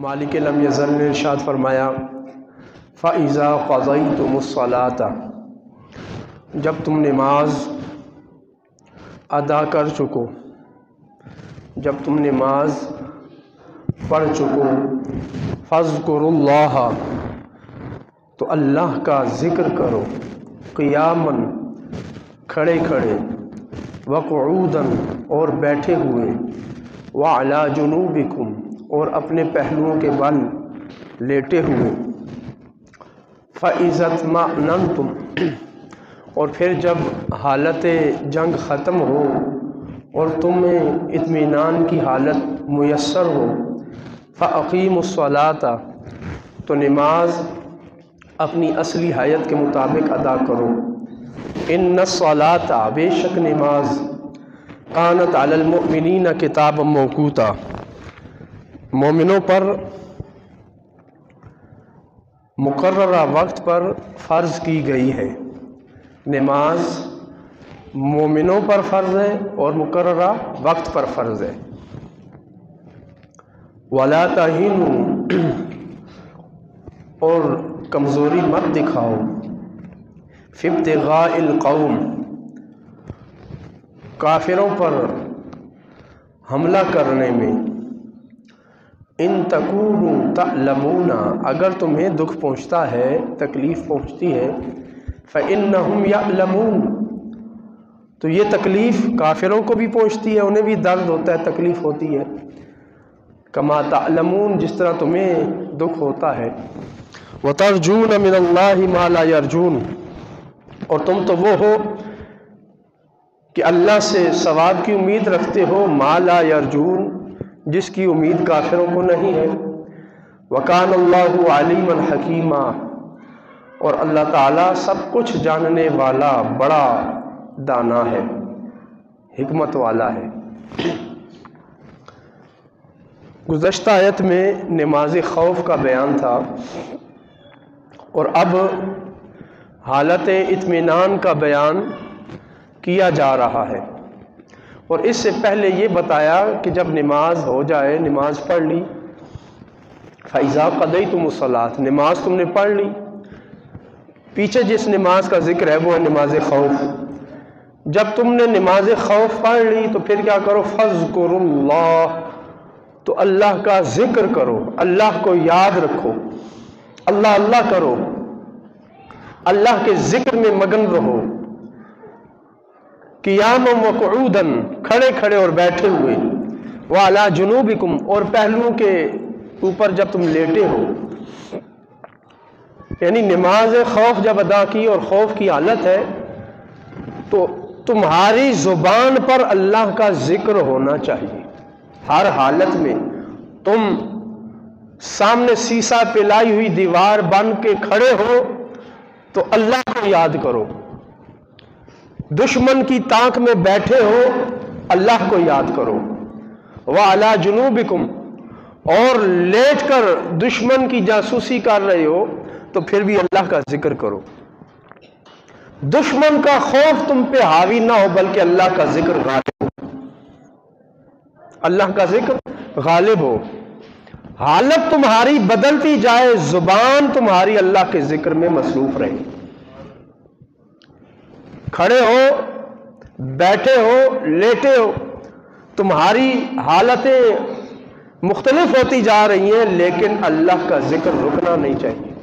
مالک لم یزل نے ارشاد فرمایا فَإِذَا قَضَيْتُمُ الصَّلَاةَ، جب تم نماز ادا کر چکو، جب تم نماز پڑھ چکو، فَاذْكُرُوا اللَّهَ، تو اللہ کا ذکر کرو، قیاماً کھڑے کھڑے، وقعوداً اور بیٹھے ہوئے، وعلی جنوبکم اور اپنے پہلوؤں کے بل لیٹے ہوئے، فَإِذَا اطْمَأْنَنْتُمْ، اور پھر جب حالت جنگ ختم ہو اور تمہیں اطمینان کی حالت میسر ہو، فَأَقِیمُوا الصَّلَاةَ، تو نماز اپنی اصلی حیت کے مطابق ادا کرو، اِنَّ الصَّلَاةَ، بے شک نماز، کانت علی المؤمنین کتابا موقوتا، مومنوں پر مقررہ وقت پر فرض کی گئی ہے۔ نماز مومنوں پر فرض ہے اور مقررہ وقت پر فرض ہے۔ وَلَا تَهِنُوا، اور کمزوری مت دکھاؤ، فِي ابْتِغَاءِ الْقَوْمِ، کافروں پر حملہ کرنے میں، ان تکونوا تعلمون، اگر تمہیں دکھ پہنچتا ہے، تکلیف پہنچتی ہے، فإنہم یعلمون، تو یہ تکلیف کافروں کو بھی پہنچتی ہے، انہیں بھی درد ہوتا ہے، تکلیف ہوتی ہے، کما تعلمون، جس طرح تمہیں دکھ ہوتا ہے، وترجون من اللہ ما لا یرجون، اور تم تو وہ ہو کہ اللہ سے ثواب کی امید رکھتے ہو، ما لا یرجون، جس کی امید کافروں کو نہیں ہے، وَكَانَ اللَّهُ عَلِيمًا حَكِيمًا، اور اللہ تعالیٰ سب کچھ جاننے والا، بڑا دانا ہے، حکمت والا ہے۔ گزشتہ آیت میں نماز خوف کا بیان تھا، اور اب حالت اطمینان کا بیان کیا جا رہا ہے، اور اس سے پہلے یہ بتایا کہ جب نماز ہو جائے، نماز پڑھ لی، فَإِذَا قَضَيْتُمُ الصَّلَاةَ، نماز تم نے پڑھ لی، پیچھے جس نماز کا ذکر ہے وہ ہے نماز خوف۔ جب تم نے نماز خوف پڑھ لی تو پھر کیا کرو، فَاذْكُرُوا اللَّهَ، تو اللہ کا ذکر کرو، اللہ کو یاد رکھو، اللہ اللہ کرو، اللہ کے ذکر میں مگن رہو، قیاما وقعودا، کھڑے کھڑے اور بیٹھے ہوئے، وعلی جنوبکم، اور پہلوؤں کے اوپر جب تم لیٹے ہو، یعنی نماز خوف جب ادا کی اور خوف کی حالت ہے تو تمہاری زبان پر اللہ کا ذکر ہونا چاہیے، ہر حالت میں۔ تم سامنے سیسا پلائی ہوئی دیوار بن کے کھڑے ہو تو اللہ کو یاد کرو، دشمن کی تاک میں بیٹھے ہو اللہ کو یاد کرو، وَعَلَى جُنُوبِكُمْ، اور لیٹ کر دشمن کی جاسوسی کر رہے ہو تو پھر بھی اللہ کا ذکر کرو، دشمن کا خوف تم پہ حاوی نہ ہو بلکہ اللہ کا ذکر غالب ہو، اللہ کا ذکر غالب ہو، حالت تمہاری بدلتی جائے، زبان تمہاری اللہ کے ذکر میں مصروف رہے، کھڑے ہو، بیٹھے ہو، لیٹے ہو، تمہاری حالتیں مختلف ہوتی جا رہی ہیں لیکن اللہ کا ذکر رکنا نہیں چاہیے،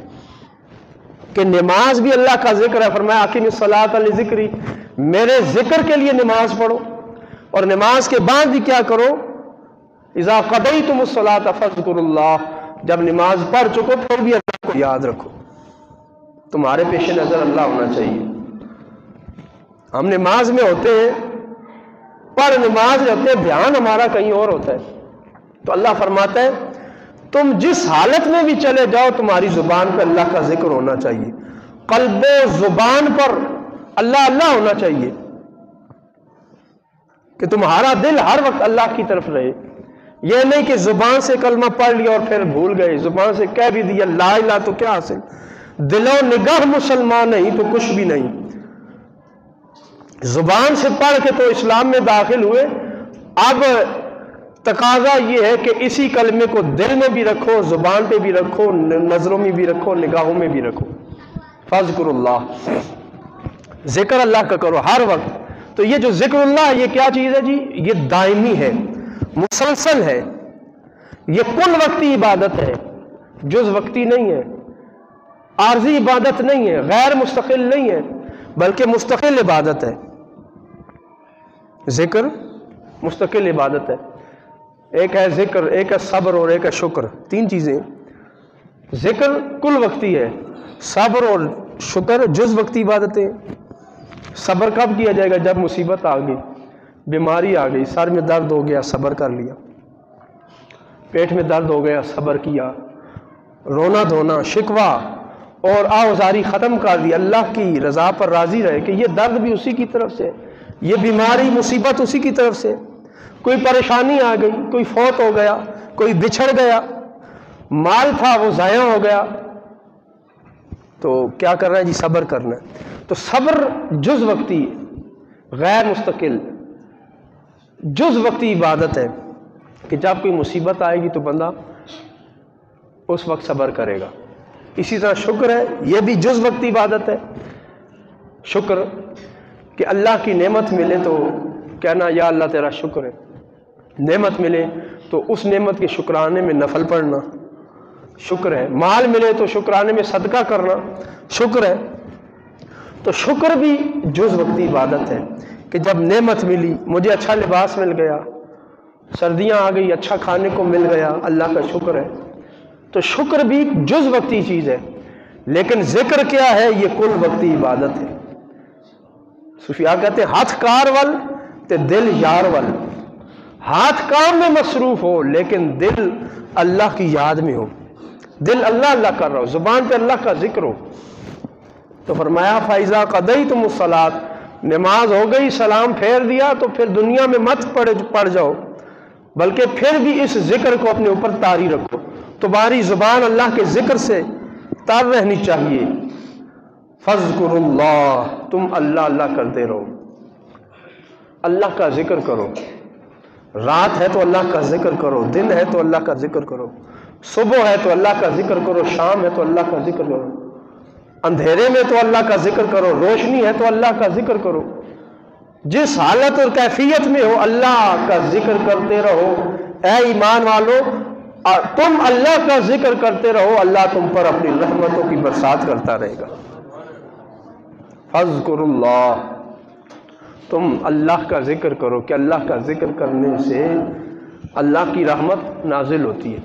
کہ نماز بھی اللہ کا ذکر ہے، فرمایا اقیم الصلاۃ لذکری، میرے ذکر کے لیے نماز پڑھو، اور نماز کے بعد بھی کیا کرو، اذا قضیتم الصلاۃ فاذکروا اللہ، جب نماز پڑھ چکو پھر بھی اللہ کو یاد رکھو، تمہارے پیش نظر اللہ ہونا چاہیے۔ ہم نماز میں ہوتے ہیں، پر نماز میں ہوتے ہیں، دھیان ہمارا کہیں اور ہوتا ہے، تو اللہ فرماتا ہے تم جس حالت میں بھی چلے جاؤ تمہاری زبان پہ اللہ کا ذکر ہونا چاہیے، قلب و زبان پر اللہ اللہ ہونا چاہیے، کہ تمہارا دل ہر وقت اللہ کی طرف رہے، یہ نہیں کہ زبان سے کلمہ پڑھ لیا اور پھر بھول گئے، زبان سے کہہ بھی دیا لا الہ تو کیا حاصل، دل و نگاہ مسلمان نہیں تو کچھ بھی نہیں، زبان سے پڑھ کے تو اسلام میں داخل ہوئے، اب تقاضا یہ ہے کہ اسی کلمے کو دل میں بھی رکھو، زبان پہ بھی رکھو، نظروں میں بھی رکھو، نگاہوں میں بھی رکھو۔ فاذکر اللہ، ذکر اللہ کا کرو ہر وقت۔ تو یہ جو ذکر اللہ یہ کیا چیز ہے جی؟ یہ دائمی ہے، مسلسل ہے، یہ کل وقتی عبادت ہے، جز وقتی نہیں ہے، عارضی عبادت نہیں ہے، غیر مستقل نہیں ہے، بلکہ مستقل عبادت ہے۔ ذکر مستقل عبادت ہے۔ ایک ہے ذکر، ایک ہے صبر اور ایک ہے شکر، تین چیزیں۔ ذکر کل وقتی ہے، صبر اور شکر جز وقتی عبادتیں۔ صبر کب کیا جائے گا؟ جب مصیبت آ گئی، بیماری آ گئی، سر میں درد ہو گیا، صبر کر لیا، پیٹ میں درد ہو گیا، صبر کیا، رونا دھونا، شکوہ اور آوزاری ختم کر دی، اللہ کی رضا پر راضی رہے کہ یہ درد بھی اسی کی طرف سے، یہ بیماری مصیبت اسی کی طرف سے۔ کوئی پریشانی آ گئی، کوئی فوت ہو گیا، کوئی بچھڑ گیا، مال تھا وہ ضائع ہو گیا، تو کیا کرنا ہے جی؟ صبر کرنا ہے۔ تو صبر جز وقتی، غیر مستقل، جز وقتی عبادت ہے کہ جب کوئی مصیبت آئے گی تو بندہ اس وقت صبر کرے گا۔ اسی طرح شکر ہے، یہ بھی جز وقتی عبادت ہے۔ شکر کہ اللہ کی نعمت ملے تو کہنا یا اللہ تیرا شکر ہے، نعمت ملے تو اس نعمت کے شکرانے میں نفل پڑھنا شکر ہے، مال ملے تو شکرانے میں صدقہ کرنا شکر ہے۔ تو شکر بھی جز وقتی عبادت ہے کہ جب نعمت ملی، مجھے اچھا لباس مل گیا، سردیاں آ گئی، اچھا کھانے کو مل گیا، اللہ کا شکر ہے۔ تو شکر بھی جز وقتی چیز ہے، لیکن ذکر کیا ہے؟ یہ کل وقتی عبادت ہے۔ صوفیاء کہتے ہیں ہاتھ کار ول تے دل یار ول، ہاتھ کام میں مصروف ہو لیکن دل اللہ کی یاد میں ہو، دل اللہ اللہ کر رہا ہو، زبان پہ اللہ کا ذکر ہو۔ تو فرمایا فَإِذَا قَضَيْتُمُ الصَّلَاةَ، نماز ہو گئی، سلام پھیر دیا تو پھر دنیا میں مت پڑ جاؤ، بلکہ پھر بھی اس ذکر کو اپنے اوپر طاری رکھو۔ تمہاری زبان اللہ کے ذکر سے تر رہنی چاہیے۔ فَاذْكُرُوا اللَّهَ، تم اللہ اللہ کرتے رہو، اللہ کا ذکر کرو۔ رات ہے تو اللہ کا ذکر کرو، دن ہے تو اللہ کا ذکر کرو، صبح ہے تو اللہ کا ذکر کرو، شام ہے تو اللہ کا ذکر کرو، اندھیرے میں تو اللہ کا ذکر کرو، روشنی ہے تو اللہ کا ذکر کرو۔ جس حالت اور کیفیت میں ہو اللہ کا ذکر کرتے رہو۔ اے ایمان والو، تم اللہ کا ذکر کرتے رہو، اللہ تم پر اپنی رحمتوں کی برسات کرتا رہے گا۔ فَاذْكُرُوا اللَّهَ، تم اللہ کا ذکر کرو کہ اللہ کا ذکر کرنے سے اللہ کی رحمت نازل ہوتی ہے۔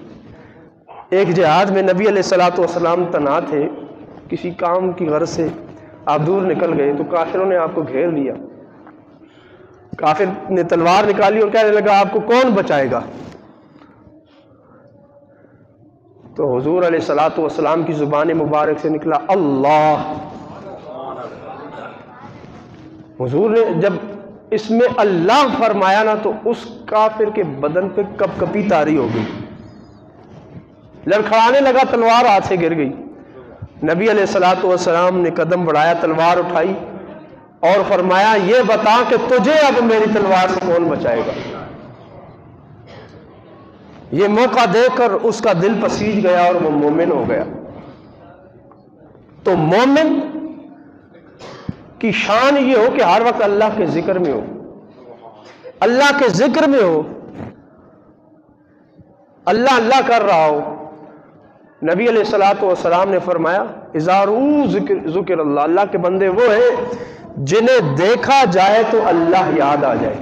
ایک جہاد میں نبی علیہ السلام تنہا تھے، کسی کام کی غرض سے آپ دور نکل گئے تو کافروں نے آپ کو گھیر لیا۔ کافر نے تلوار نکالی اور کہنے لگا آپ کو کون بچائے گا؟ تو حضور علیہ السلام کی زبان مبارک سے نکلا اللہ۔ حضور نے جب اس میں اللہ فرمایا نا تو اس کافر کے بدن پہ کپ کپی طاری ہو گئی، لڑکھڑانے لگا، تلوار ہاتھ سے گر گئی۔ نبی علیہ السلام نے قدم بڑھایا، تلوار اٹھائی اور فرمایا یہ بتا کہ تجھے اب میری تلوار سے کون بچائے گا؟ یہ موقع دیکھ کر اس کا دل پسیج گیا اور وہ مومن ہو گیا۔ تو مومن کی شان یہ ہو کہ ہر وقت اللہ کے ذکر میں ہو، اللہ کے ذکر میں ہو، اللہ اللہ کر رہا ہو۔ نبی علیہ السلام نے فرمایا اذا رؤوا ذکر اللہ، اللہ کے بندے وہ ہیں جنہیں دیکھا جائے تو اللہ یاد آ جائے،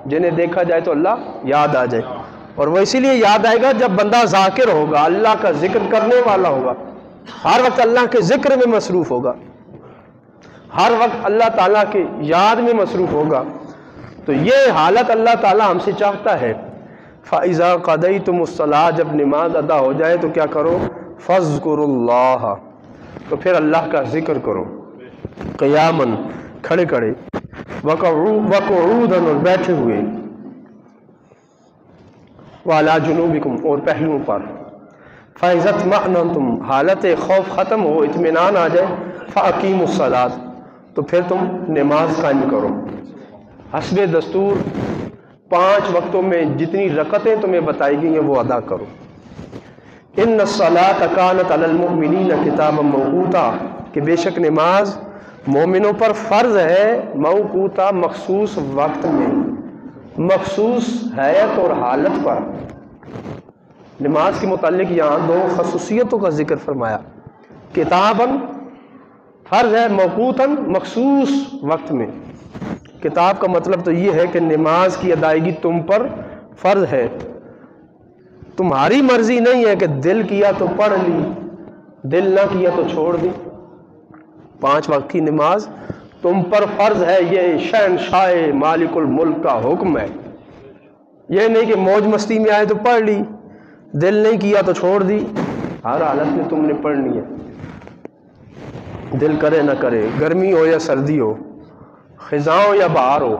جنہیں دیکھا جائے تو اللہ یاد آ جائے۔ اور وہ اسی لیے یاد آئے گا جب بندہ ذاکر ہوگا، اللہ کا ذکر کرنے والا ہوگا، ہر وقت اللہ کے ذکر میں مصروف ہوگا، ہر وقت اللہ تعالیٰ کے یاد میں مصروف ہوگا۔ تو یہ حالت اللہ تعالیٰ ہم سے چاہتا ہے۔ فَإِذَا قَضَيْتُمُ الصَّلَاةَ، جب نماز ادا ہو جائے تو کیا کرو؟ فَاذْكُرُوا اللَّهَ، تو پھر اللہ کا ذکر کرو، قیاماً کھڑے کھڑے، وقعوداً اور بیٹھے ہوئے، وعلیٰ جنوبکم اور پہلوؤں پر، فَإِذَا اطْمَأْنَنْتُمْ حالت خوف ختم ہو، اطمینان آ جائے، فَأَقِیمُوا الصَّلَاةَ تو پھر تم نماز قائم کرو، حسب دستور 5 وقتوں میں جتنی رکعتیں تمہیں بتائی گئی ہیں وہ ادا کرو۔ ان الصلاۃ کانت علی المؤمنین کتابا موقوتا، کہ بے شک نماز مومنوں پر فرض ہے، موقوتا مخصوص وقت میں، مخصوص حیت اور حالت پر۔ نماز کے متعلق یہاں 2 خصوصیتوں کا ذکر فرمایا، کتاباً فرض ہے، موقوتاً مخصوص وقت میں۔ کتاب کا مطلب تو یہ ہے کہ نماز کی ادائیگی تم پر فرض ہے، تمہاری مرضی نہیں ہے کہ دل کیا تو پڑھ لی، دل نہ کیا تو چھوڑ دی۔ 5 وقت کی نماز تم پر فرض ہے، یہ شہنشاہ مالک الملک کا حکم ہے۔ یہ نہیں کہ موج مستی میں آئے تو پڑھ لی، دل نہیں کیا تو چھوڑ دی، ہر حالت میں تم نے پڑھنی ہے، دل کرے نہ کرے، گرمی ہو یا سردی ہو، خزاں ہو یا بہار ہو۔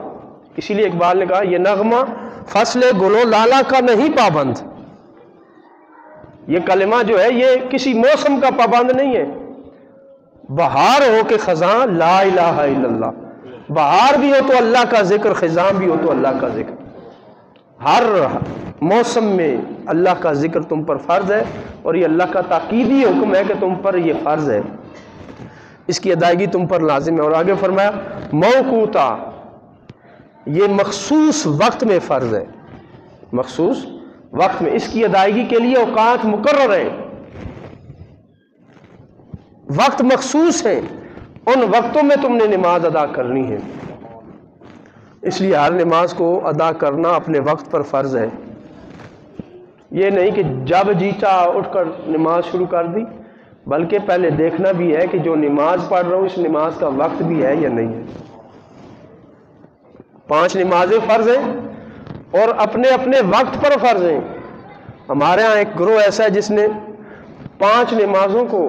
اسی لیے اقبال نے کہا یہ نغمہ فصل گل و لالا کا نہیں پابند، یہ کلمہ جو ہے یہ کسی موسم کا پابند نہیں ہے۔ بہار ہو کہ خزاں لا الہ الا اللہ، بہار بھی ہو تو اللہ کا ذکر، خزاں بھی ہو تو اللہ کا ذکر، ہر موسم میں اللہ کا ذکر تم پر فرض ہے، اور یہ اللہ کا تاکیدی حکم ہے کہ تم پر یہ فرض ہے، اس کی ادائیگی تم پر لازم ہے۔ اور آگے فرمایا موقوتا، یہ مخصوص وقت میں فرض ہے، مخصوص وقت میں، اس کی ادائیگی کے لیے اوقات مقرر ہیں، وقت مخصوص ہیں، ان وقتوں میں تم نے نماز ادا کرنی ہے۔ اس لیے ہر نماز کو ادا کرنا اپنے وقت پر فرض ہے، یہ نہیں کہ جب جیتا اٹھ کر نماز شروع کر دی، بلکہ پہلے دیکھنا بھی ہے کہ جو نماز پڑھ رہا ہوں اس نماز کا وقت بھی ہے یا نہیں ہے۔ 5 نمازیں فرض ہیں اور اپنے اپنے وقت پر فرض ہیں۔ ہمارے ہاں ایک گروہ ایسا ہے جس نے 5 نمازوں کو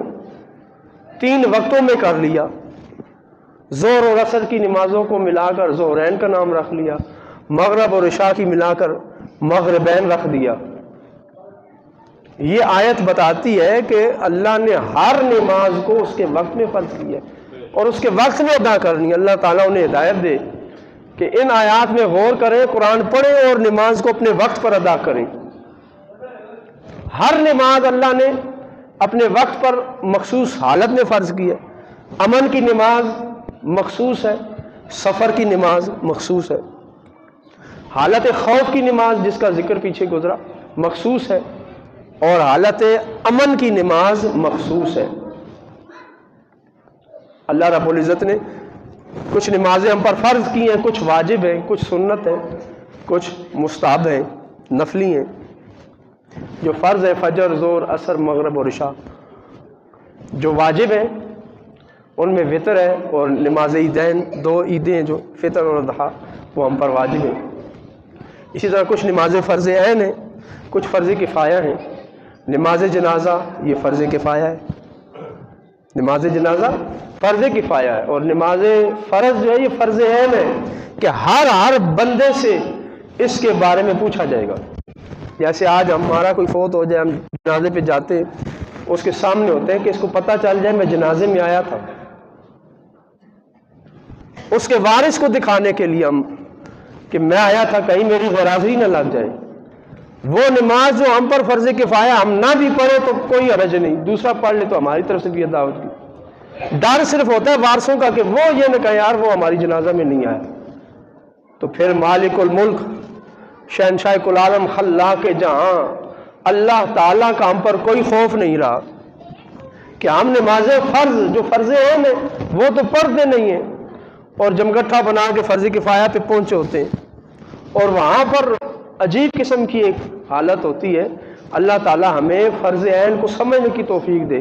3 وقتوں میں کر لیا، ظہر اور عصر کی نمازوں کو ملا کر ظہرین کا نام رکھ لیا، مغرب اور عشاء کی ملا کر مغربین رکھ دیا۔ یہ آیت بتاتی ہے کہ اللہ نے ہر نماز کو اس کے وقت میں فرض کیا ہے اور اس کے وقت میں ادا کرنی ہے۔ اللہ تعالیٰ انہیں ہدایت دے کہ ان آیات میں غور کریں، قرآن پڑھیں اور نماز کو اپنے وقت پر ادا کریں۔ ہر نماز اللہ نے اپنے وقت پر مخصوص حالت میں فرض کی ہے۔ امن کی نماز مخصوص ہے، سفر کی نماز مخصوص ہے، حالت خوف کی نماز جس کا ذکر پیچھے گزرا مخصوص ہے، اور حالت امن کی نماز مخصوص ہے۔ اللہ رب العزت نے کچھ نمازیں ہم پر فرض کی ہیں، کچھ واجب ہیں، کچھ سنت ہیں، کچھ مستحب ہیں، نفلی ہیں۔ جو فرض ہے فجر، ظہر، عصر، مغرب اور عشاء، جو واجب ہیں ان میں وطر ہے، اور نماز عیدین 2 عیدیں جو فطر اور اضحیٰ وہ ہم پر واجب ہیں۔ اسی طرح کچھ نمازیں فرض عین ہیں، کچھ فرض کفایہ ہیں۔ نماز جنازہ یہ فرض کفایہ ہے، نماز جنازہ فرض کفایہ ہے، اور نماز فرض جو ہے یہ فرض عین ہے کہ ہر بندے سے اس کے بارے میں پوچھا جائے گا۔ جیسے آج ہمارا کوئی فوت ہو جائے، ہم جنازے پہ جاتے ہیں، اس کے سامنے ہوتے ہیں کہ اس کو پتہ چل جائے میں جنازے میں آیا تھا، اس کے وارث کو دکھانے کے لیے ہم کہ میں آیا تھا، کہیں میری غیرحاضری نہ لگ جائے۔ وہ نماز جو ہم پر فرض کفایہ ہم نہ بھی پڑھے تو کوئی حرج نہیں، دوسرا پڑھ لے تو ہماری طرف سے بھی ادا ہوگی۔ ڈر صرف ہوتا ہے وارثوں کا کہ وہ یہ نہ کہے یار وہ ہماری جنازہ میں نہیں آیا، تو پھر مالک الملک، شہنشاہ کل عالم، خلاق جہاں اللہ تعالیٰ کا ہم پر کوئی خوف نہیں رہا کہ ہم نماز فرض جو فرض ہیں وہ تو پڑھتے نہیں ہیں، اور جمگٹھا بنا کے فرض کفایہ پہ پہنچے ہوتے ہیں، اور وہاں پر عجیب قسم کی ایک حالت ہوتی ہے۔ اللہ تعالیٰ ہمیں فرض عین کو سمجھنے کی توفیق دے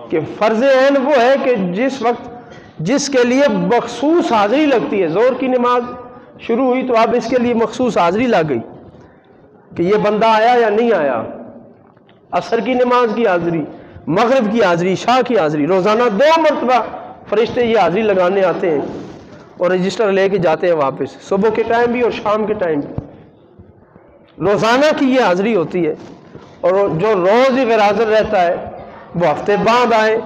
کہ فرض عین وہ ہے کہ جس وقت جس کے لیے مخصوص حاضری لگتی ہے۔ ظہر کی نماز شروع ہوئی تو اب اس کے لیے مخصوص حاضری لگ گئی کہ یہ بندہ آیا یا نہیں آیا، عصر کی نماز کی حاضری، مغرب کی حاضری، عشاء کی حاضری، روزانہ 2 مرتبہ فرشتے یہ حاضری لگانے آتے ہیں اور رجسٹر لے کے جاتے ہیں واپس، صبح کے ٹائم بھی اور شام کے ٹائم بھی روزانہ کی یہ حاضری ہوتی ہے۔ اور جو روز ہی غیر حاضر رہتا ہے وہ ہفتے بعد آئے،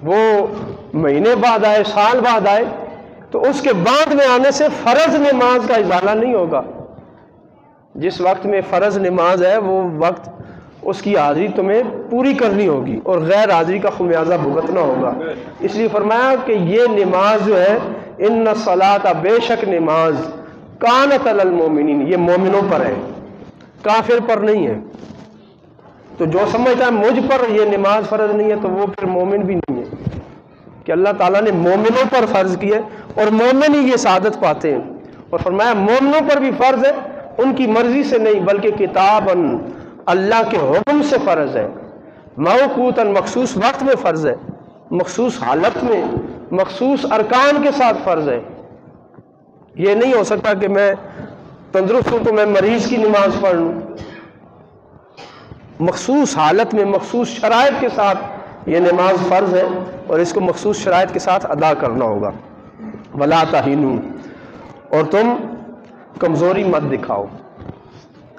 وہ مہینے بعد آئے، سال بعد آئے، تو اس کے بعد میں آنے سے فرض نماز کا ازالہ نہیں ہوگا۔ جس وقت میں فرض نماز ہے وہ وقت اس کی حاضری تمہیں پوری کرنی ہوگی اور غیر حاضری کا خمیازہ بھگتنا ہوگا۔ اس لیے فرمایا کہ یہ نماز جو ہے ان الصلاۃ، بے شک نماز، کانت علی المؤمنین، یہ مومنوں پر ہے، کافر پر نہیں ہے۔ تو جو سمجھتا ہے مجھ پر یہ نماز فرض نہیں ہے تو وہ پھر مومن بھی نہیں ہے، کہ اللہ تعالیٰ نے مومنوں پر فرض کی ہے اور مومن ہی یہ سعادت پاتے ہیں۔ اور فرمایا مومنوں پر بھی فرض ہے، ان کی مرضی سے نہیں بلکہ کتاباً، اللہ کے حکم سے فرض ہے، موقوتاً، مخصوص وقت میں فرض ہے، مخصوص حالت میں، مخصوص ارکان کے ساتھ فرض ہے۔ یہ نہیں ہو سکتا کہ میں تندرست ہوں تو میں مریض کی نماز پڑھ لوں۔ مخصوص حالت میں، مخصوص شرائط کے ساتھ یہ نماز فرض ہے اور اس کو مخصوص شرائط کے ساتھ ادا کرنا ہوگا۔ وَلَا تَهِنُوا، اور تم کمزوری مت دکھاؤ۔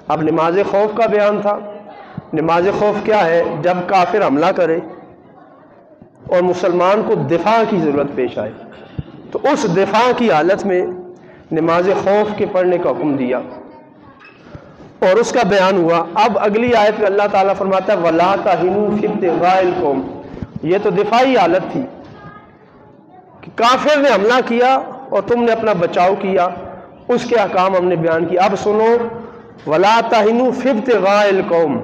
اب نماز خوف کا بیان تھا۔ نماز خوف کیا ہے؟ جب کافر حملہ کرے اور مسلمان کو دفاع کی ضرورت پیش آئے تو اس دفاع کی حالت میں نماز خوف کے پڑھنے کا حکم دیا اور اس کا بیان ہوا۔ اب اگلی آیت میں اللہ تعالیٰ فرماتا ہے وَلَا تَهِنُوا فِي ابْتِغَاءِ الْقَوْمِ، یہ تو دفاعی حالت تھی کہ کافر نے حملہ کیا اور تم نے اپنا بچاؤ کیا، اس کے احکام ہم نے بیان کیا۔ اب سنو، وَلَا تَهِنُوا فِي ابْتِغَاءِ الْقَوْمِ،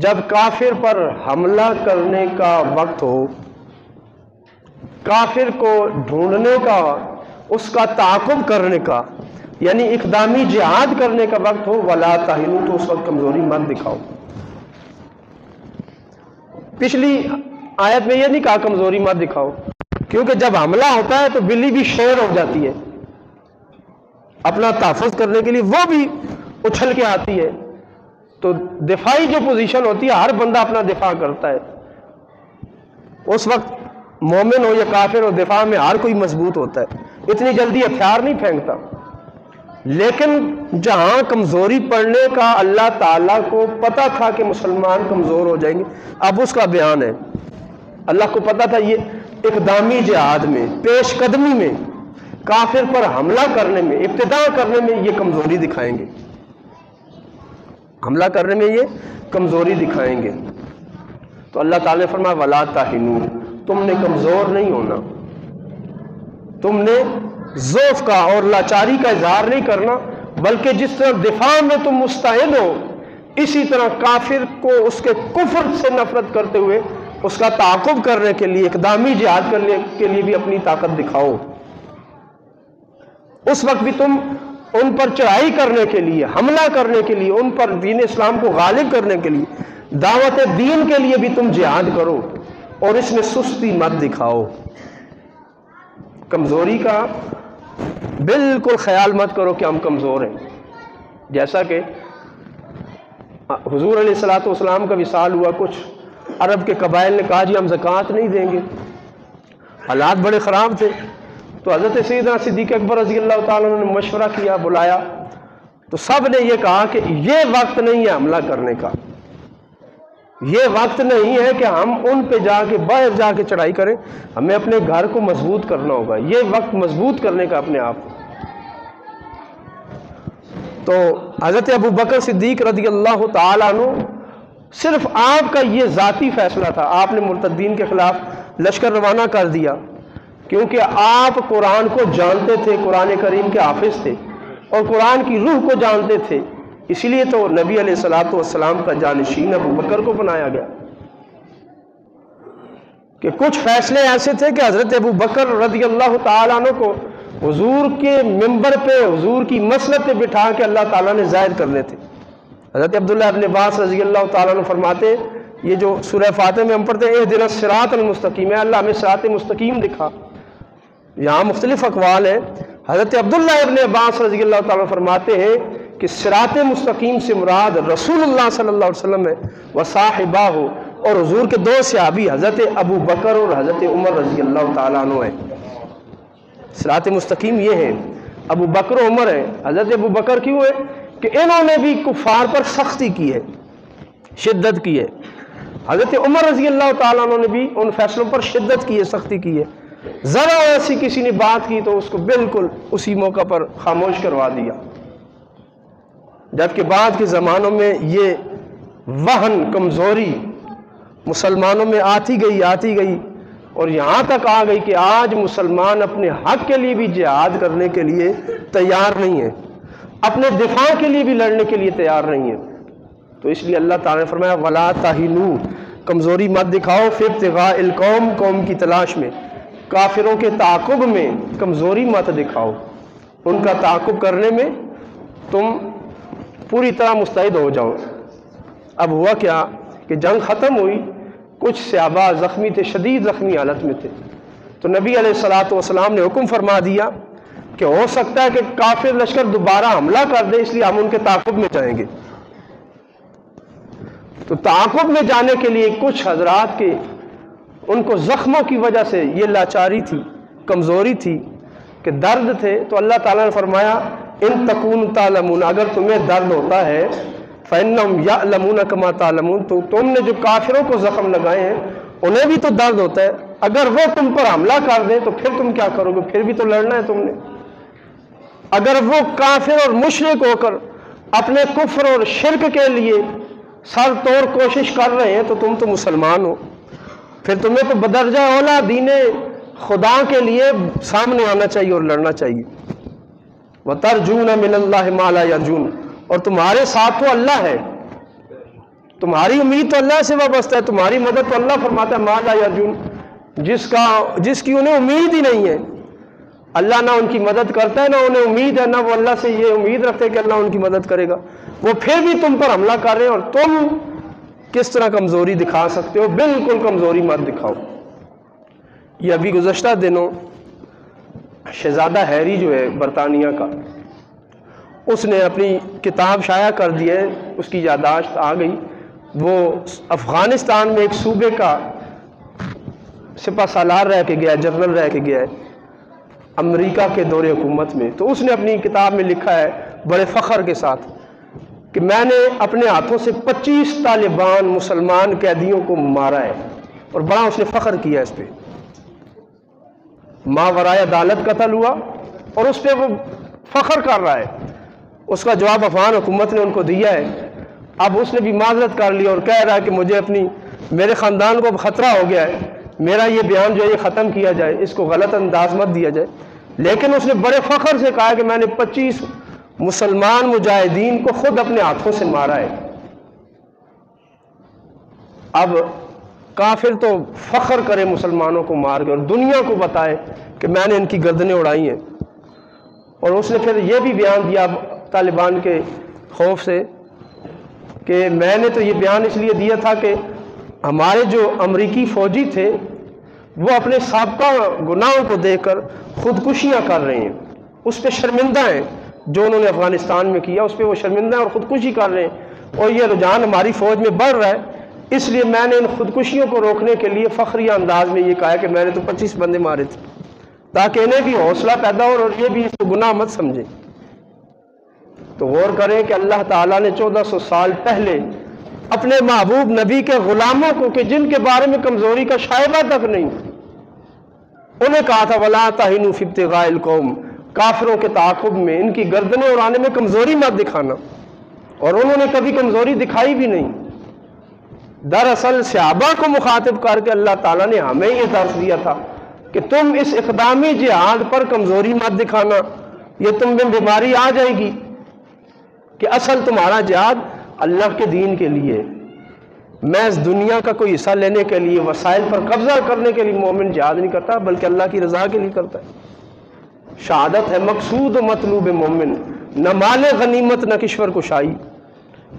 جب کافر پر حملہ کرنے کا وقت ہو، کافر کو ڈھونڈنے کا، اس کا تعاقب کرنے کا، یعنی اقدامی جہاد کرنے کا وقت ہو، وَلَا تَهِنُوا، تو اس وقت کمزوری مت دکھاؤ۔ پچھلی آیت میں یہ نہیں کہا کمزوری مت دکھاؤ، کیونکہ جب حملہ ہوتا ہے تو بلی بھی شیر ہو جاتی ہے، اپنا تحفظ کرنے کے لیے وہ بھی اچھل کے آتی ہے۔ تو دفاعی جو پوزیشن ہوتی ہے ہر بندہ اپنا دفاع کرتا ہے، اس وقت مومن ہو یا کافر ہو، دفاع میں ہر کوئی مضبوط ہوتا ہے، اتنی جلدی ہتھیار نہیں پھینکتا۔ لیکن جہاں کمزوری پڑنے کا اللہ تعالیٰ کو پتا تھا کہ مسلمان کمزور ہو جائیں گے، اب اس کا بیان ہے۔ اللہ کو پتا تھا یہ اقدامی جہاد میں، پیش قدمی میں، کافر پر حملہ کرنے میں، ابتدا کرنے میں یہ کمزوری دکھائیں گے، حملہ کرنے میں یہ کمزوری دکھائیں گے۔ تو اللہ تعالیٰ نے فرمایا وَلَا تَهِنُوا، تم نے کمزور نہیں ہونا، تم نے ضعف کا اور لاچاری کا اظہار نہیں کرنا، بلکہ جس طرح دفاع میں تم مستعد ہو اسی طرح کافر کو اس کے کفر سے نفرت کرتے ہوئے اس کا تعاقب کرنے کے لیے، اقدامی جہاد کرنے کے لیے بھی اپنی طاقت دکھاؤ۔ اس وقت بھی تم ان پر چڑھائی کرنے کے لیے، حملہ کرنے کے لیے، ان پر دین اسلام کو غالب کرنے کے لیے، دعوت دین کے لیے بھی تم جہاد کرو اور اس میں سستی مت دکھاؤ۔ کمزوری کا بالکل خیال مت کرو کہ ہم کمزور ہیں، جیسا کہ حضور علیہ الصلوۃ والسلام کا وصال ہوا، کچھ عرب کے قبائل نے کہا جی ہم زکوٰۃ نہیں دیں گے، حالات بڑے خراب تھے۔ تو حضرت سیدنا صدیق اکبر رضی اللہ تعالیٰ عنہ نے مشورہ کیا، بلایا، تو سب نے یہ کہا کہ یہ وقت نہیں ہے حملہ کرنے کا، یہ وقت نہیں ہے کہ ہم ان پہ جا کے باہر جا کے چڑھائی کریں، ہمیں اپنے گھر کو مضبوط کرنا ہوگا، یہ وقت مضبوط کرنے کا اپنے آپ۔ تو حضرت ابو بکر صدیق رضی اللہ تعالیٰ عنہ، صرف آپ کا یہ ذاتی فیصلہ تھا، آپ نے مرتدین کے خلاف لشکر روانہ کر دیا، کیونکہ آپ قرآن کو جانتے تھے، قرآن کریم کے حافظ تھے اور قرآن کی روح کو جانتے تھے، اسی لیے تو نبی علیہ الصلوۃ والسلام کا جانشین ابو بکر کو بنایا گیا۔ کہ کچھ فیصلے ایسے تھے کہ حضرت ابو بکر رضی اللہ تعالیٰ عنہ کو حضور کے ممبر پہ، حضور کی مسند پہ بٹھا کے اللہ تعالیٰ نے ظاہر کرنے تھے۔ حضرت عبداللہ ابن عباس رضی اللہ تعالیٰ عنہ فرماتے، یہ جو سورہ فاتحہ میں ہم پڑھتے ہیں اہدنا الصراط المستقیم، ہے اللہ ہمیں صراط مستقیم دکھا، یہاں مختلف اقوال ہیں۔ حضرت عبداللہ ابن عباس رضی اللہ تعالیٰ عنہ فرماتے ہیں کہ صراط مستقیم سے مراد رسول اللہ صلی اللہ علیہ وسلم ہے، وصاحبہ ہو، اور حضور کے دو صحابی حضرت ابو بکر اور حضرت عمر رضی اللہ تعالیٰ عنہ ہیں۔ صراط مستقیم یہ ہے، ابو بکر و عمر ہے۔ حضرت ابو بکر کیوں ہے کہ انہوں نے بھی کفار پر سختی کی ہے، شدت کی ہے۔ حضرت عمر رضی اللہ تعالیٰ عنہ نے بھی ان فیصلوں پر شدت کی ہے، سختی کی ہے۔ ذرا ایسی کسی نے بات کی تو اس کو بالکل اسی موقع پر خاموش کروا دیا، جبکہ بعد کے زمانوں میں یہ وہن، کمزوری مسلمانوں میں آتی گئی اور یہاں تک آ گئی کہ آج مسلمان اپنے حق کے لیے بھی جہاد کرنے کے لیے تیار نہیں ہے، اپنے دفاع کے لیے بھی لڑنے کے لیے تیار نہیں ہے۔ تو اس لیے اللہ تعالیٰ نے فرمایا وَلَا تَهِنُوا، کمزوری مت دکھاؤ، فِي ابْتِغَاءِ الْقَوْمِ، قوم کی تلاش میں، کافروں کے تعاقب میں کمزوری مت دکھاؤ، ان کا تعاقب کرنے میں تم پوری طرح مستعد ہو جاؤ۔ اب ہوا کیا کہ جنگ ختم ہوئی، کچھ صحابہ زخمی تھے، شدید زخمی حالت میں تھے، تو نبی علیہ الصلوۃ والسلام نے حکم فرما دیا کہ ہو سکتا ہے کہ کافر لشکر دوبارہ حملہ کر دے، اس لیے ہم ان کے تعاقب میں جائیں گے۔ تو تعاقب میں جانے کے لیے کچھ حضرات کے ان کو زخموں کی وجہ سے یہ لاچاری تھی، کمزوری تھی کہ درد تھے، تو اللہ تعالیٰ نے فرمایا ان تکون تعلمون، اگر تمہیں درد ہوتا ہے فإنہم یعلمون کما تعلمون، تو تم نے جو کافروں کو زخم لگائے ہیں انہیں بھی تو درد ہوتا ہے، اگر وہ تم پر حملہ کر دیں تو پھر تم کیا کرو گے؟ پھر بھی تو لڑنا ہے تم نے۔ اگر وہ کافر اور مشرک ہو کر اپنے کفر اور شرک کے لیے سر توڑ کوشش کر رہے ہیں تو تم تو مسلمان ہو، پھر تمہیں تو بدرجہ اولا دین خدا کے لیے سامنے آنا چاہیے اور لڑنا چاہیے۔ وَتَرْجُونَ مِنَ اللَّهِ مَا لَا يَرْجُونَ، اور تمہارے ساتھ تو اللہ ہے، تمہاری امید تو اللہ سے وابستہ ہے، تمہاری مدد تو اللہ فرماتا ہے مَا لَا يَرْجُونَ، جس کی انہیں امید ہی نہیں ہے، اللہ نہ ان کی مدد کرتا ہے، نہ انہیں امید ہے، نہ وہ اللہ سے یہ امید رکھتے کہ اللہ ان کی مدد کرے گا، وہ پھر بھی تم پر حملہ کر رہے ہیں، اور تم کس طرح کمزوری دکھا سکتے ہو؟ بالکل کمزوری مت دکھاؤ۔ یہ ابھی گزشتہ دنوں شہزادہ ہیری جو ہے برطانیہ کا، اس نے اپنی کتاب شائع کر دی ہے، اس کی یادداشت آ گئی، وہ افغانستان میں ایک صوبے کا سپہ سالار رہ کے گیا ہے، جنرل رہ کے گیا ہے امریکہ کے دور حکومت میں، تو اس نے اپنی کتاب میں لکھا ہے بڑے فخر کے ساتھ کہ میں نے اپنے ہاتھوں سے 25 طالبان مسلمان قیدیوں کو مارا ہے، اور بڑا اس نے فخر کیا اس پہ، ماورائے عدالت قتل ہوا اور اس پہ وہ فخر کر رہا ہے۔ اس کا جواب افغان حکومت نے ان کو دیا ہے، اب اس نے بھی معذرت کر لی اور کہہ رہا ہے کہ مجھے میرے خاندان کو اب خطرہ ہو گیا ہے، میرا یہ بیان جو ہے یہ ختم کیا جائے، اس کو غلط انداز مت دیا جائے، لیکن اس نے بڑے فخر سے کہا کہ میں نے 25 مسلمان مجاہدین کو خود اپنے ہاتھوں سے مارا ہے۔ اب کافر تو فخر کرے مسلمانوں کو مار کے اور دنیا کو بتائے کہ میں نے ان کی گردنیں اڑائی ہیں، اور اس نے پھر یہ بھی بیان دیا طالبان کے خوف سے کہ میں نے تو یہ بیان اس لیے دیا تھا کہ ہمارے جو امریکی فوجی تھے وہ اپنے سابقہ گناہوں کو دیکھ کر خودکشیاں کر رہے ہیں، اس پہ شرمندہ ہیں، جو انہوں نے افغانستان میں کیا اس پہ وہ شرمندہ ہیں اور خودکشی کر رہے ہیں، اور یہ رجحان ہماری فوج میں بڑھ رہا ہے، اس لیے میں نے ان خودکشیوں کو روکنے کے لیے فخریہ انداز میں یہ کہا کہ میں نے تو 25 بندے مارے تھے، تاکہ انہیں بھی حوصلہ پیدا ہو اور یہ بھی اس کو گناہ مت سمجھیں۔ تو غور کریں کہ اللہ تعالیٰ نے 1400 سال پہلے اپنے محبوب نبی کے غلاموں کو کہ جن کے بارے میں کمزوری کا شائبہ تک نہیں، انہیں کہا تھا وَلَا تَهِنُوا فِي ابْتِغَاءِ الْقَوْمِ، کافروں کے تعاقب میں ان کی گردنیں اڑانے میں کمزوری مت دکھانا، اور انہوں نے کبھی کمزوری دکھائی بھی نہیں۔ دراصل صحابہ کو مخاطب کر کے اللہ تعالیٰ نے ہمیں یہ درس دیا تھا کہ تم اس اقدامی جہاد پر کمزوری مت دکھانا، یہ تم میں بیماری آ جائے گی کہ اصل تمہارا جہاد اللہ کے دین کے لیے، محض دنیا کا کوئی حصہ لینے کے لیے، وسائل پر قبضہ کرنے کے لیے مومن جہاد نہیں کرتا بلکہ اللہ کی رضا کے لیے کرتا ہے۔ شہادت ہے مقصود و مطلوب مومن، نہ مال غنیمت نہ کشور کشائی۔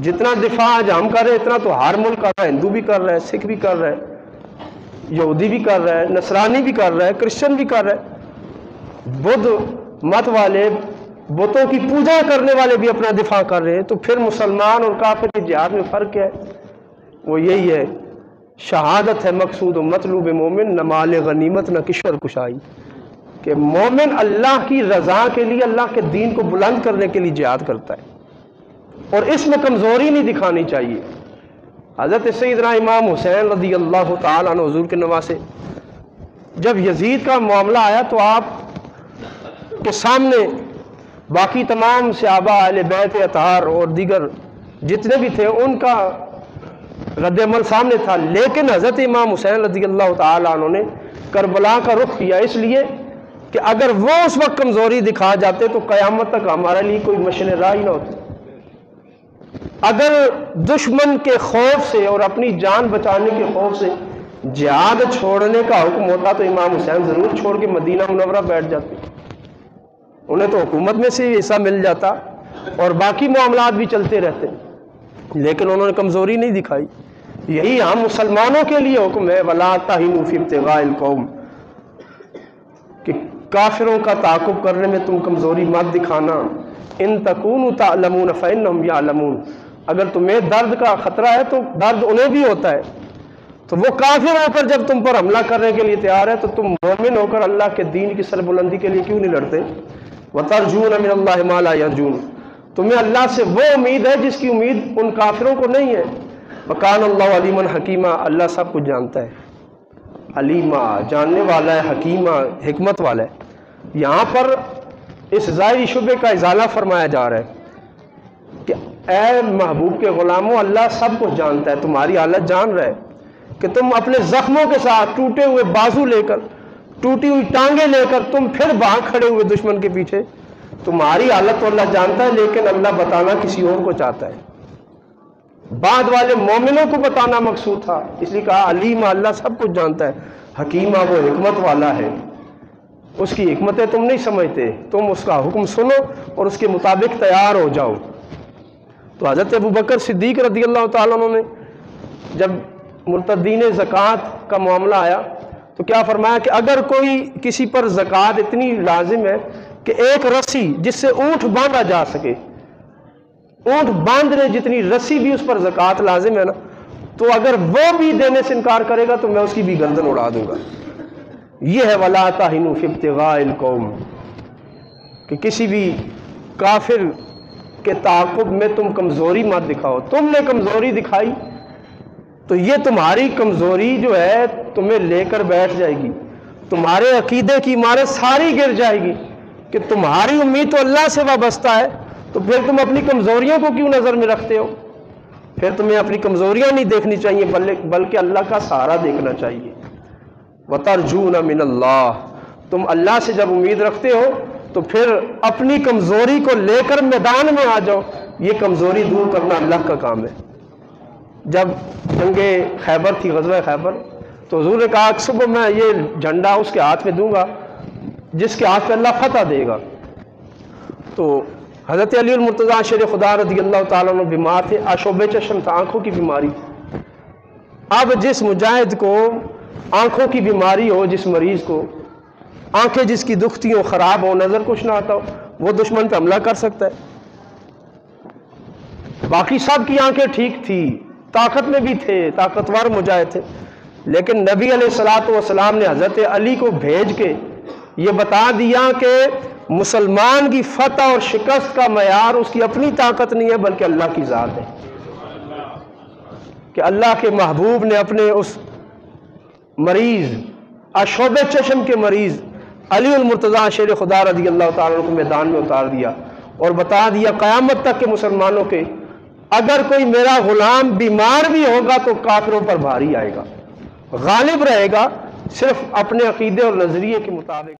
جتنا دفاع آج ہم کر رہے ہیں اتنا تو ہر ملک کر رہا ہے، ہندو بھی کر رہا ہے، سکھ بھی کر رہا ہے، یہودی بھی کر رہا ہے، نصرانی بھی کر رہا ہے، کرسچن بھی کر رہا ہے، بدھ مت والے، بتوں کی پوجا کرنے والے بھی اپنا دفاع کر رہے ہیں، تو پھر مسلمان اور کافر کے جہاد میں فرق کیا ہے؟ وہ یہی ہے، شہادت ہے مقصود و مطلوب مومن، نہ مال غنیمت نہ کشور کشائی، کہ مومن اللہ کی رضا کے لیے، اللہ کے دین کو بلند کرنے کے لیے جہاد کرتا ہے، اور اس میں کمزوری نہیں دکھانی چاہیے۔ حضرت سیدنا امام حسین رضی اللہ تعالیٰ عنہ حضور کے نواسے، جب یزید کا معاملہ آیا تو آپ کے سامنے باقی تمام صحابہ اہل بیت اطہار اور دیگر جتنے بھی تھے ان کا رد عمل سامنے تھا، لیکن حضرت امام حسین رضی اللہ تعالیٰ عنہ نے کربلا کا رخ کیا، اس لیے کہ اگر وہ اس وقت کمزوری دکھا جاتے تو قیامت تک ہمارے لیے کوئی مشن راہ ہی نہ ہوتی۔ اگر دشمن کے خوف سے اور اپنی جان بچانے کے خوف سے جہاد چھوڑنے کا حکم ہوتا تو امام حسین ضرور چھوڑ کے مدینہ منورہ بیٹھ جاتے، انہیں تو حکومت میں سے حصہ مل جاتا اور باقی معاملات بھی چلتے رہتے، لیکن انہوں نے کمزوری نہیں دکھائی۔ یہی ہم مسلمانوں کے لیے حکم ہے، وَلَا تَهِنُوا فِي ابْتِغَاءِ الْقَوْمِ، کہ کافروں کا تعاقب کرنے میں تم کمزوری مت دکھانا۔ إِن تَكُونُوا تَعْلَمُونَ فَإِنَّهُمْ يَعْلَمُونَ، اگر تمہیں درد کا خطرہ ہے تو درد انہیں بھی ہوتا ہے، تو وہ کافر ہو کر جب تم پر حملہ کرنے کے لیے تیار ہے تو تم مومن ہو کر اللہ کے دین کی سر بلندی کے لیے کیوں نہیں لڑتے؟ وَتَرْجُونَ مِنَ اللَّهِ مَا لَا يَرْجُونَ، تمہیں اللہ سے وہ امید ہے جس کی امید ان کافروں کو نہیں ہے۔ وَكَانَ اللَّهُ عَلِيمًا حَكِيمًا، اللہ سب کچھ جانتا ہے، علیمہ جاننے والا ہے، حکیمہ حکمت والا ہے۔ یہاں پر اس ظاہری شبے کا ازالہ فرمایا جا رہا ہے کہ اے محبوب کے غلاموں، اللہ سب کچھ جانتا ہے، تمہاری حالت جان رہا ہے کہ تم اپنے زخموں کے ساتھ ٹوٹے ہوئے بازو لے کر، ٹوٹی ہوئی ٹانگیں لے کر تم پھر باہر کھڑے ہوئے دشمن کے پیچھے، تمہاری حالت تو اللہ جانتا ہے، لیکن اللہ بتانا کسی اور کو چاہتا ہے۔ بعد والے مومنوں کو بتانا مقصود تھا، اس لیے کہا علیمہ اللہ سب کچھ جانتا ہے، حکیمہ وہ حکمت والا ہے، اس کی حکمتیں تم نہیں سمجھتے، تم اس کا حکم سنو اور اس کے مطابق تیار ہو جاؤ۔ تو حضرت ابوبکر صدیق رضی اللہ تعالیٰ عنہ نے جب مرتدین زکوٰۃ کا معاملہ آیا تو کیا فرمایا کہ اگر کوئی کسی پر زکوٰۃ اتنی لازم ہے کہ ایک رسی جس سے اونٹ باندھا جا سکے، اونٹ باندھنے جتنی رسی بھی اس پر زکوٰۃ لازم ہے نا، تو اگر وہ بھی دینے سے انکار کرے گا تو میں اس کی بھی گردن اڑا دوں گا۔ یہ ہے وَلَا تَهِنُوا فِي ابْتِغَاءِ الْقَوْمِ، کہ کسی بھی کافر کے تعاقب میں تم کمزوری مت دکھاؤ۔ تم نے کمزوری دکھائی تو یہ تمہاری کمزوری جو ہے تمہیں لے کر بیٹھ جائے گی، تمہارے عقیدے کی عمارت ساری گر جائے گی کہ تمہاری امید تو اللہ سے وابستہ ہے، تو پھر تم اپنی کمزوریوں کو کیوں نظر میں رکھتے ہو؟ پھر تمہیں اپنی کمزوریاں نہیں دیکھنی چاہیے بلکہ اللہ کا سہارا دیکھنا چاہیے۔ وَتَرْجُونَ مِنَ اللَّهِ، تم اللہ سے جب امید رکھتے ہو تو پھر اپنی کمزوری کو لے کر میدان میں آ جاؤ، یہ کمزوری دور کرنا اللہ کا کام ہے۔ جب جنگ خیبر تھی، غزوہ خیبر، تو حضور نے کہا کہ صبح میں یہ جھنڈا اس کے ہاتھ میں دوں گا جس کے ہاتھ پہ اللہ فتح دے گا۔ تو حضرت علی المرتضیٰ شیر خدا رضی اللہ تعالیٰ عنہ بیمار تھے، آشوب چشم تھا، آنکھوں کی بیماری تھی۔ اب جس مجاہد کو آنکھوں کی بیماری ہو، جس مریض کو آنکھیں جس کی دکھتی ہوں، خراب ہو، نظر کچھ نہ آتا ہو، وہ دشمن پہ حملہ کر سکتا ہے؟ باقی سب کی آنکھیں ٹھیک تھی، طاقت میں بھی تھے، طاقتور مجاہد تھے، لیکن نبی علیہ الصلوۃ والسلام نے حضرت علی کو بھیج کے یہ بتا دیا کہ مسلمان کی فتح اور شکست کا معیار اس کی اپنی طاقت نہیں ہے بلکہ اللہ کی ذات ہے، کہ اللہ کے محبوب نے اپنے اس مریض، آشوب چشم کے مریض علی المرتضیٰ شیر خدا رضی اللہ تعالیٰ عنہ کو میدان میں اتار دیا اور بتا دیا قیامت تک کے مسلمانوں کے اگر کوئی میرا غلام بیمار بھی ہوگا تو کافروں پر بھاری آئے گا، غالب رہے گا، صرف اپنے عقیدے اور نظریے کے مطابق۔